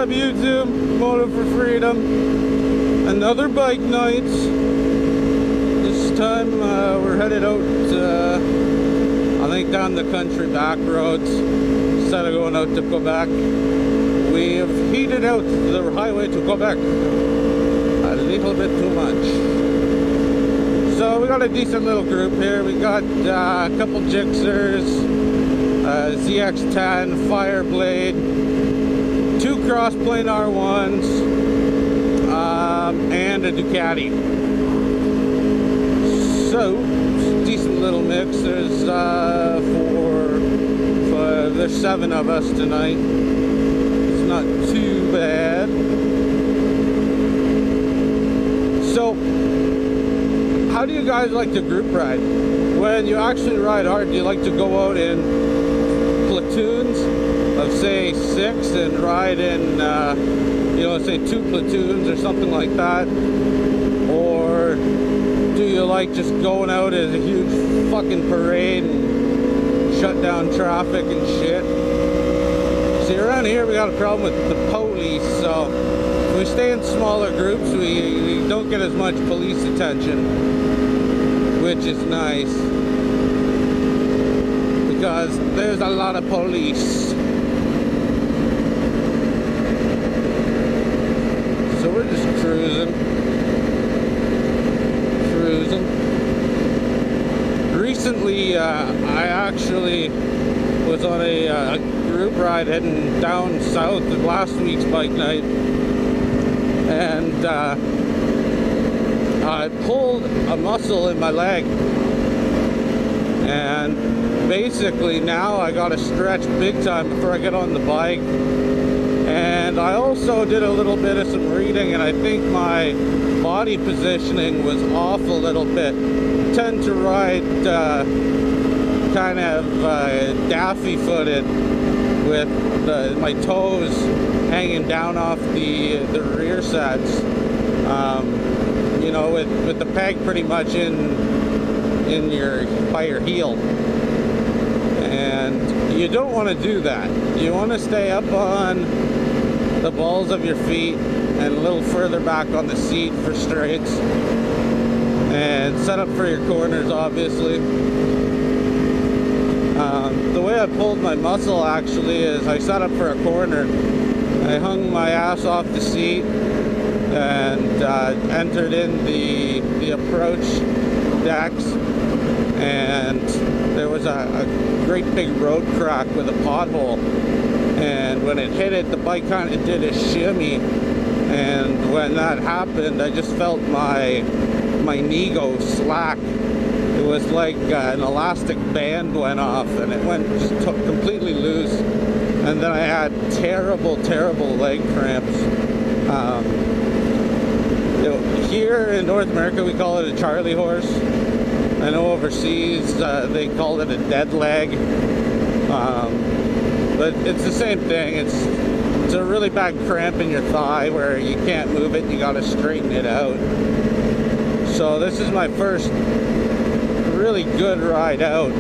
up, YouTube? Moto for Freedom. Another bike night. This time we're headed out, I think down the country back roads. Instead of going out to Quebec, we have heated out the highway to Quebec a little bit too much. So we got a decent little group here. We got a couple Gixxers, ZX10, Fireblade, 2 crossplane R1s, and a Ducati. So, decent little mix. There's there's 7 of us tonight. It's not too bad. So, how do you guys like to group ride? When you actually ride hard, do you like to go out in platoons of say 6 and ride in you know, say 2 platoons or something like that? Or do you like just going out as a huge fucking parade and shut down traffic and shit? See, around here we got a problem with the police, so if we stay in smaller groups, we don't get as much police attention, which is nice, because there's a lot of police. So we're just cruising. Recently, I actually was on a group ride heading down south of last week's bike night, and I pulled a muscle in my leg, and basically now I gotta stretch big time before I get on the bike. And I also did a little bit of some reading, and I think my body positioning was off a little bit. I tend to ride kind of daffy footed with my toes hanging down off the rear sets, you know, with the peg pretty much by your heel. And you don't want to do that. You want to stay up on the balls of your feet and a little further back on the seat for straights, and set up for your corners, obviously. The way I pulled my muscle actually is I set up for a corner. I hung my ass off the seat and entered in the approach decks, and there was a great big road crack with a pothole, and when it hit it, the bike kind of did a shimmy, and when that happened, I just felt my knee go slack. It was like an elastic band went off, and it just took completely loose, and then I had terrible leg cramps. You know, here in North America we call it a Charlie horse. I know overseas they call it a dead leg, but it's the same thing. It's a really bad cramp in your thigh where you can't move it, you gotta straighten it out. So this is my first really good ride out,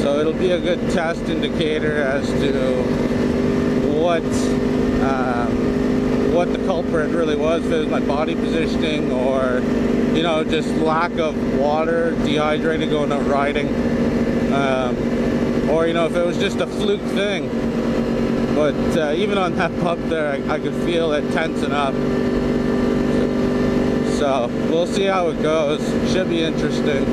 so it'll be a good test indicator as to what the culprit really was. If it was my body positioning, or you know, just lack of water, dehydrated going out riding, or you know, if it was just a fluke thing. But even on that pump there, I could feel it tensing up. So we'll see how it goes. Should be interesting.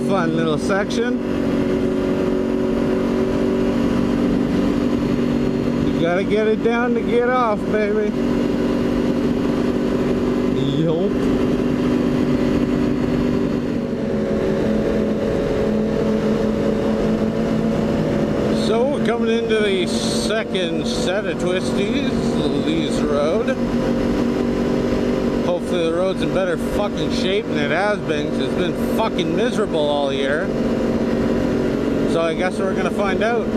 fun little section. You gotta get it down to get off, baby. Yup. So we're coming into the second set of twisties, Lee's Road. Hopefully the road's in better fucking shape than it has been, because it's been fucking miserable all year. So I guess we're gonna find out.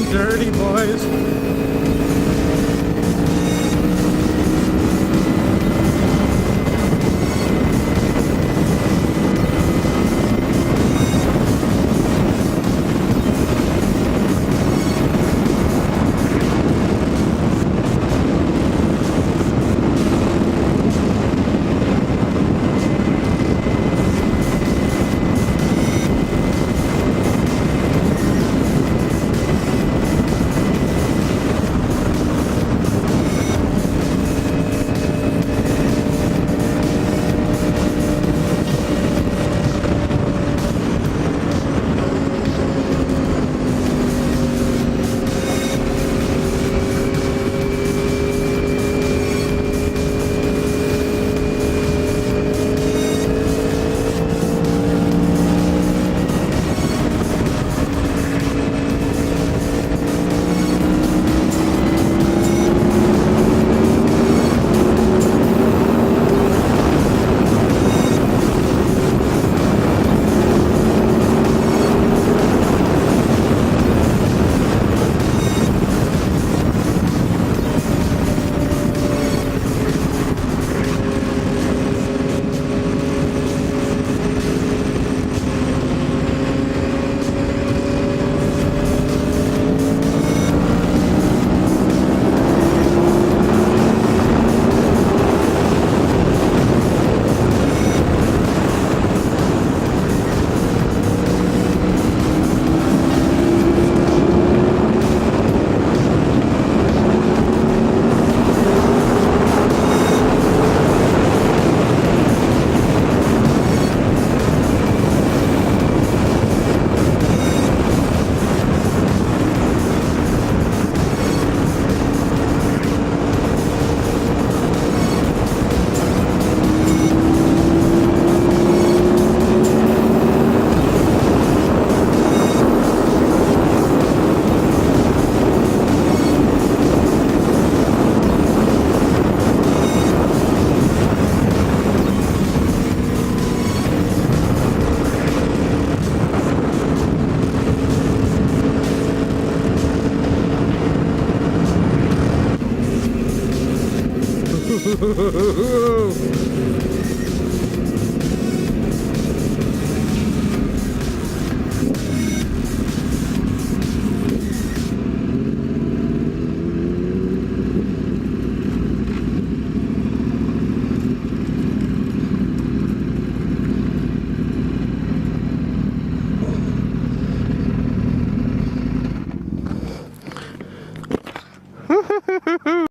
Dirty boys. Woo!